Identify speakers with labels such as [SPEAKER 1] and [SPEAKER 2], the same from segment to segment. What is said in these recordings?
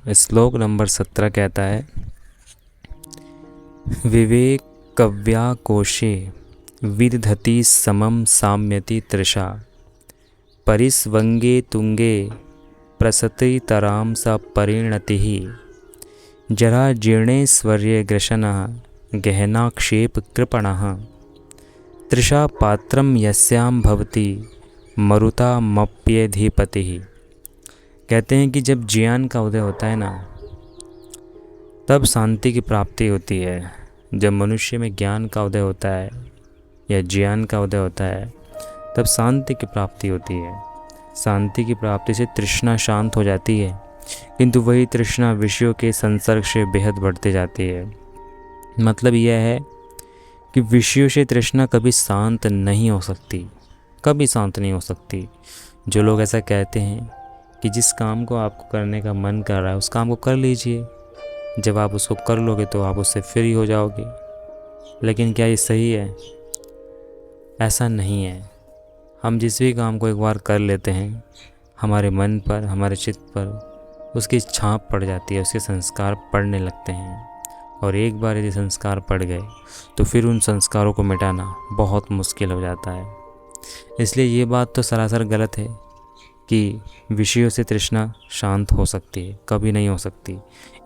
[SPEAKER 1] श्लोक नंबर 17 कहता है, विवेक कव्या कोशे विदधति समम साम्यति तृषा परिस्वंगे तुंगे प्रसति तराम सा परिणति जरा जीर्णेश्वर्य ग्रशनः गहनाक्षेप कृपणः तृषा पात्रम यस्याम भवति मरुतामप्यधिपतिः। कहते हैं कि जब ज्ञान का उदय होता है ना, तब शांति की प्राप्ति होती है। जब मनुष्य में ज्ञान का उदय होता है या ज्ञान का उदय होता है, तब शांति की प्राप्ति होती है। शांति की प्राप्ति से तृष्णा शांत हो जाती है, किंतु वही तृष्णा विषयों के संसर्ग से बेहद बढ़ती जाती है। मतलब यह है कि विषयों से तृष्णा कभी शांत नहीं हो सकती, कभी शांत नहीं हो सकती। जो लोग ऐसा कहते हैं कि जिस काम को आपको करने का मन कर रहा है उस काम को कर लीजिए, जब आप उसको कर लोगे तो आप उससे फ्री हो जाओगे, लेकिन क्या ये सही है? ऐसा नहीं है। हम जिस भी काम को एक बार कर लेते हैं, हमारे मन पर, हमारे चित्त पर उसकी छाप पड़ जाती है, उसके संस्कार पड़ने लगते हैं। और एक बार यदि संस्कार पड़ गए तो फिर उन संस्कारों को मिटाना बहुत मुश्किल हो जाता है। इसलिए ये बात तो सरासर गलत है कि विषयों से तृष्णा शांत हो सकती है, कभी नहीं हो सकती।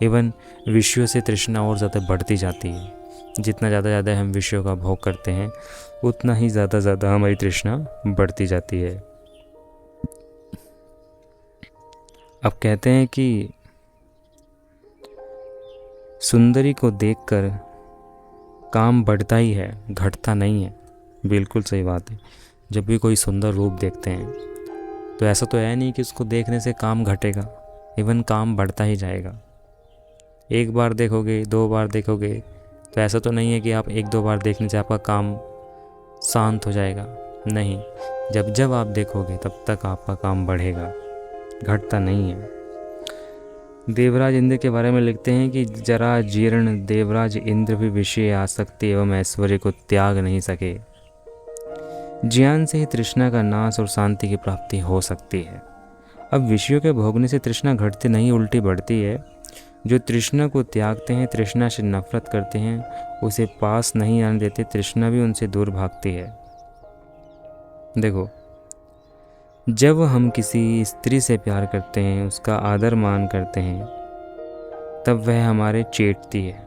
[SPEAKER 1] इवन विषयों से तृष्णा और ज़्यादा बढ़ती जाती है। जितना ज़्यादा हम विषयों का भोग करते हैं, उतना ही ज़्यादा हमारी तृष्णा बढ़ती जाती है। अब कहते हैं कि सुंदरी को देखकर काम बढ़ता ही है, घटता नहीं है। बिल्कुल सही बात है। जब भी कोई सुंदर रूप देखते हैं तो ऐसा तो है नहीं कि उसको देखने से काम घटेगा, इवन काम बढ़ता ही जाएगा। एक बार देखोगे, 2 बार देखोगे तो ऐसा तो नहीं है कि आप 1-2 बार देखने से आपका काम शांत हो जाएगा। नहीं, जब आप देखोगे तब तक आपका काम बढ़ेगा, घटता नहीं है। देवराज इंद्र के बारे में लिखते हैं कि जरा जीर्ण देवराज इंद्र भी विषय आसक्ति एवं ऐश्वर्य को त्याग नहीं सके। ज्ञान से ही तृष्णा का नाश और शांति की प्राप्ति हो सकती है। अब विषयों के भोगने से तृष्णा घटती नहीं, उल्टी बढ़ती है। जो तृष्णा को त्यागते हैं, तृष्णा से नफरत करते हैं, उसे पास नहीं आने देते, तृष्णा भी उनसे दूर भागती है। देखो, जब हम किसी स्त्री से प्यार करते हैं, उसका आदर मान करते हैं, तब वह हमारे चेटती है।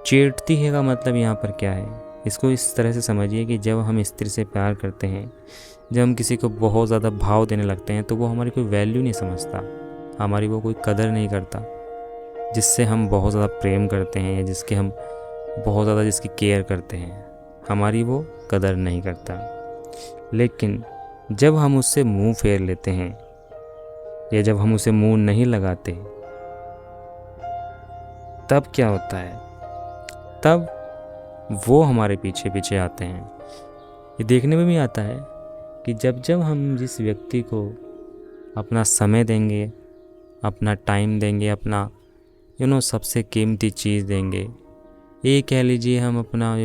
[SPEAKER 1] चेटती है का मतलब यहाँ पर क्या है? इसको इस तरह से समझिए कि जब हम स्त्री से प्यार करते हैं, जब हम किसी को बहुत ज़्यादा भाव देने लगते हैं, तो वो हमारी कोई वैल्यू नहीं समझता, हमारी वो कोई कदर नहीं करता। जिससे हम बहुत ज़्यादा प्रेम करते हैं या जिसके हम बहुत ज़्यादा जिसकी केयर करते हैं, हमारी वो कदर नहीं करता। लेकिन जब हम उससे मुंह फेर लेते हैं या जब हम उसे मुंह नहीं लगाते, तब क्या होता है? तब वो हमारे पीछे पीछे आते हैं। ये देखने में भी आता है कि जब हम जिस व्यक्ति को अपना समय देंगे, अपना टाइम देंगे, अपना सबसे कीमती चीज़ देंगे, ये कह लीजिए हम अपना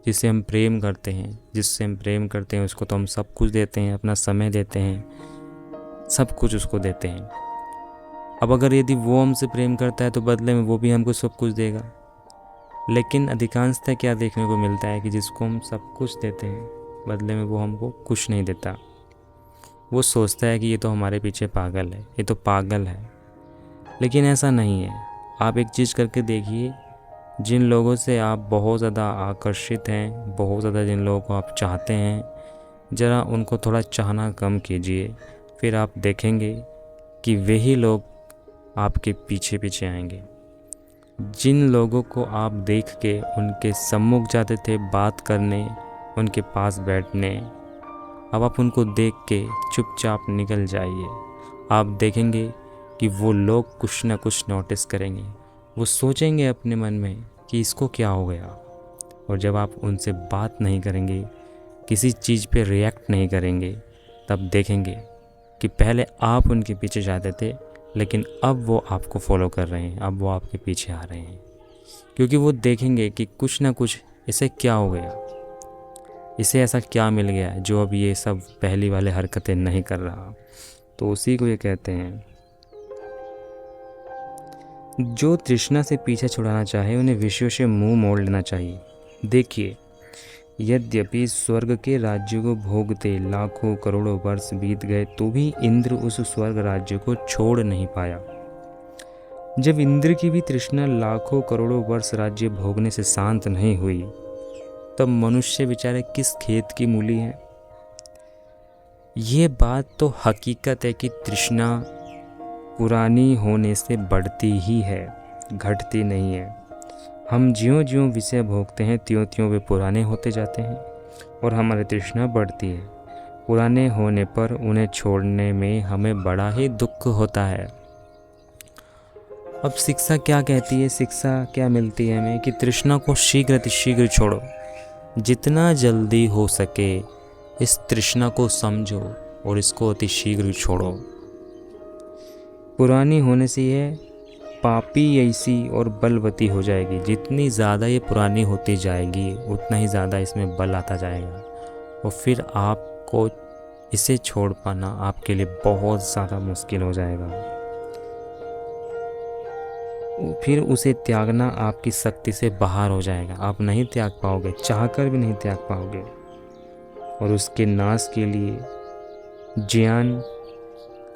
[SPEAKER 1] जिससे हम प्रेम करते हैं उसको तो हम सब कुछ देते हैं, अपना समय देते हैं, सब कुछ उसको देते हैं। अब अगर यदि वो हमसे प्रेम करता है तो बदले में वो भी हमको सब कुछ देगा। लेकिन अधिकांशतः क्या देखने को मिलता है कि जिसको हम सब कुछ देते हैं, बदले में वो हमको कुछ नहीं देता। वो सोचता है कि ये तो हमारे पीछे पागल है, ये तो पागल है। लेकिन ऐसा नहीं है। आप एक चीज़ करके देखिए, जिन लोगों से आप बहुत ज़्यादा आकर्षित हैं, बहुत ज़्यादा जिन लोगों को आप चाहते हैं, ज़रा उनको थोड़ा चाहना कम कीजिए, फिर आप देखेंगे कि वही लोग आपके पीछे पीछे आएंगे। जिन लोगों को आप देख के उनके सम्मुख जाते थे बात करने, उनके पास बैठने, अब आप उनको देख के चुपचाप निकल जाइए। आप देखेंगे कि वो लोग कुछ ना कुछ नोटिस करेंगे, वो सोचेंगे अपने मन में कि इसको क्या हो गया। और जब आप उनसे बात नहीं करेंगे, किसी चीज़ पे रिएक्ट नहीं करेंगे, तब देखेंगे कि पहले आप उनके पीछे जाते थे, लेकिन अब वो आपको फॉलो कर रहे हैं, अब वो आपके पीछे आ रहे हैं। क्योंकि वो देखेंगे कि कुछ ना कुछ इसे क्या हो गया, इसे ऐसा क्या मिल गया जो अब ये सब पहली वाले हरकतें नहीं कर रहा। तो उसी को ये कहते हैं जो तृष्णा से पीछे छुड़ाना चाहे उन्हें विषयों से मुंह मोड़ लेना चाहिए। देखिए, यद्यपि स्वर्ग के राज्य को भोगते लाखों करोड़ों वर्ष बीत गए तो भी इंद्र उस स्वर्ग राज्य को छोड़ नहीं पाया। जब इंद्र की भी तृष्णा लाखों करोड़ों वर्ष राज्य भोगने से शांत नहीं हुई, तब मनुष्य बेचारे किस खेत की मूली है। ये बात तो हकीकत है कि तृष्णा पुरानी होने से बढ़ती ही है, घटती नहीं है। हम ज्यों ज्यों विषय भोगते हैं त्यों त्यों वे पुराने होते जाते हैं और हमारी तृष्णा बढ़ती है। पुराने होने पर उन्हें छोड़ने में हमें बड़ा ही दुख होता है। अब शिक्षा क्या कहती है, शिक्षा क्या मिलती है हमें कि तृष्णा को शीघ्र अतिशीघ्र छोड़ो। जितना जल्दी हो सके इस तृष्णा को समझो और इसको अतिशीघ्र छोड़ो। पुरानी होने से यह पापी ऐसी और बलवती हो जाएगी। जितनी ज़्यादा ये पुरानी होती जाएगी उतना ही ज़्यादा इसमें बल आता जाएगा और फिर आपको इसे छोड़ पाना आपके लिए बहुत ज़्यादा मुश्किल हो जाएगा। फिर उसे त्यागना आपकी शक्ति से बाहर हो जाएगा। आप नहीं त्याग पाओगे, चाहकर भी नहीं त्याग पाओगे। और उसके नाश के लिए ज्ञान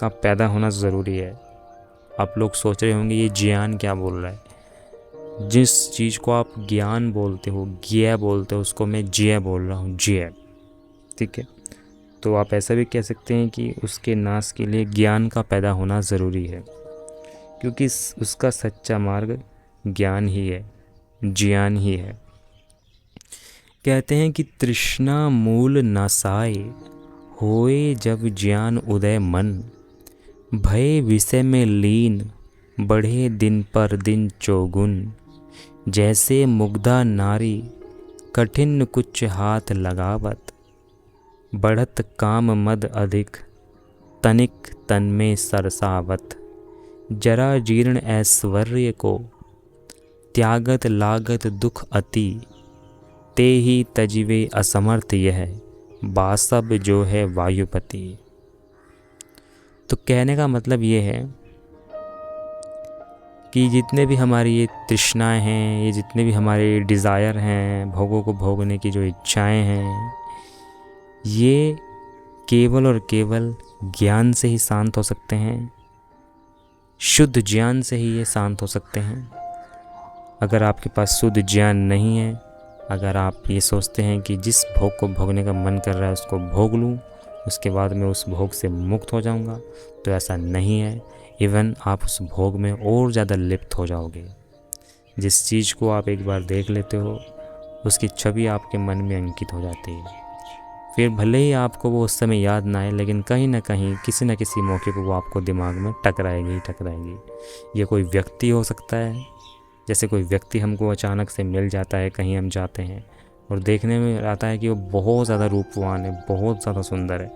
[SPEAKER 1] का पैदा होना ज़रूरी है। आप लोग सोच रहे होंगे ये ज्ञान क्या बोल रहा है। जिस चीज़ को आप ज्ञान बोलते हो, ज्ञ बोलते हो, उसको मैं ज्ञ बोल रहा हूँ, ज्ञ। ठीक है, तो आप ऐसा भी कह सकते हैं कि उसके नाश के लिए ज्ञान का पैदा होना ज़रूरी है, क्योंकि उसका सच्चा मार्ग ज्ञान ही है, ज्ञान ही है। कहते हैं कि तृष्णा मूल नासाए, होए जब ज्ञान उदय मन। भय विषय में लीन, बढ़े दिन पर दिन चौगुन। जैसे मुग्धा नारी, कठिन कुछ हाथ लगावत। बढ़त काम मद अधिक, तनिक तन में सरसावत। जरा जीर्ण ऐश्वर्य को, त्यागत लागत दुख अति। ते ही तजीवे असमर्थ यह, बासब जो है वायुपति। तो कहने का मतलब ये है कि जितने भी हमारी ये तृष्णाएं हैं, ये जितने भी हमारे डिज़ायर हैं, भोगों को भोगने की जो इच्छाएं हैं, ये केवल और केवल ज्ञान से ही शांत हो सकते हैं। शुद्ध ज्ञान से ही ये शांत हो सकते हैं। अगर आपके पास शुद्ध ज्ञान नहीं है, अगर आप ये सोचते हैं कि जिस भोग को भोगने का मन कर रहा है उसको भोग लूँ, उसके बाद मैं उस भोग से मुक्त हो जाऊंगा, तो ऐसा नहीं है। इवन आप उस भोग में और ज़्यादा लिप्त हो जाओगे। जिस चीज़ को आप एक बार देख लेते हो उसकी छवि आपके मन में अंकित हो जाती है। फिर भले ही आपको वो उस समय याद ना आए, लेकिन कहीं ना कहीं किसी न किसी मौके पर वो आपको दिमाग में टकराएगी ही टकराएगी। ये कोई व्यक्ति हो सकता है, जैसे कोई व्यक्ति हमको अचानक से मिल जाता है, कहीं हम जाते हैं और देखने में आता है कि वो बहुत ज़्यादा रूपवान है, बहुत ज़्यादा सुंदर है,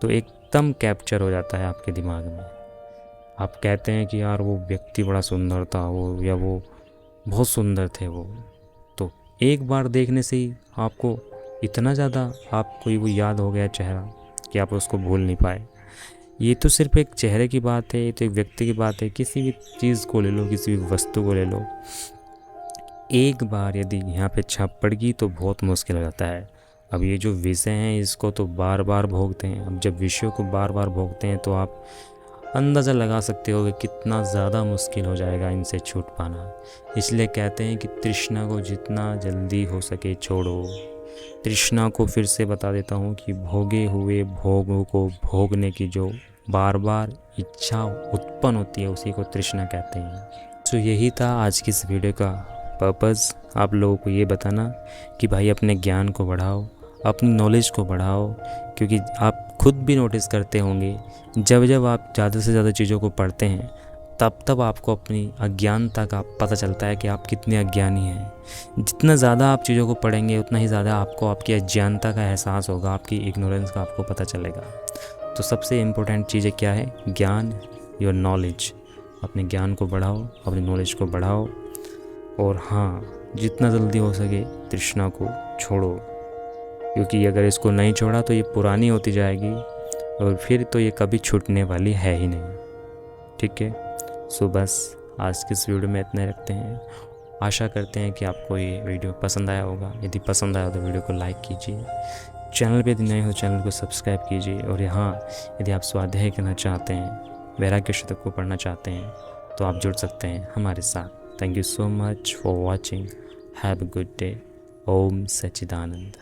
[SPEAKER 1] तो एकदम कैप्चर हो जाता है आपके दिमाग में। आप कहते हैं कि यार वो व्यक्ति बड़ा सुंदर था, वो या वो बहुत सुंदर थे वो। तो एक बार देखने से ही आपको इतना ज़्यादा आपको वो याद हो गया चेहरा कि आप उसको भूल नहीं पाए। ये तो सिर्फ एक चेहरे की बात है, ये तो एक व्यक्ति की बात है। किसी भी चीज़ को ले लो, किसी भी वस्तु को ले लो, एक बार यदि यहाँ पे छाप पड़ गई तो बहुत मुश्किल हो जाता है। अब ये जो विषय हैं इसको तो बार बार भोगते हैं। अब जब विषयों को बार बार भोगते हैं तो आप अंदाज़ा लगा सकते हो कि कितना ज़्यादा मुश्किल हो जाएगा इनसे छूट पाना। इसलिए कहते हैं कि तृष्णा को जितना जल्दी हो सके छोड़ो। तृष्णा को फिर से बता देता हूँ कि भोगे हुए भोगों को भोगने की जो बार बार इच्छा उत्पन्न होती है उसी को तृष्णा कहते हैं। तो यही था आज की इस वीडियो का पर्पज़, आप लोगों को ये बताना कि भाई अपने ज्ञान को बढ़ाओ, अपनी नॉलेज को बढ़ाओ, क्योंकि आप खुद भी नोटिस करते होंगे जब जब आप ज़्यादा से ज़्यादा चीज़ों को पढ़ते हैं तब तब आपको अपनी अज्ञानता का पता चलता है कि आप कितने अज्ञानी हैं। जितना ज़्यादा आप चीज़ों को पढ़ेंगे उतना ही ज़्यादा आपको आपकी अज्ञानता का एहसास होगा, आपकी इग्नोरेंस का आपको पता चलेगा। तो सबसे इम्पोर्टेंट चीज़ें क्या है? ज्ञान, योर नॉलेज। अपने ज्ञान को बढ़ाओ, अपनी नॉलेज को बढ़ाओ, और हाँ, जितना जल्दी हो सके तृष्णा को छोड़ो, क्योंकि अगर इसको नहीं छोड़ा तो ये पुरानी होती जाएगी और फिर तो ये कभी छूटने वाली है ही नहीं। ठीक है, सो बस आज की इस वीडियो में इतने रखते हैं। आशा करते हैं कि आपको ये वीडियो पसंद आया होगा। यदि पसंद आया तो वीडियो को लाइक कीजिए, चैनल पे यदि नए हो चैनल को सब्सक्राइब कीजिए। और यहाँ यदि आप स्वाध्याय करना चाहते हैं, वैराग्य शतक को पढ़ना चाहते हैं, तो आप जुड़ सकते हैं हमारे साथ। Thank you so much for watching. Have a good day. ओम सच्चिदानंद।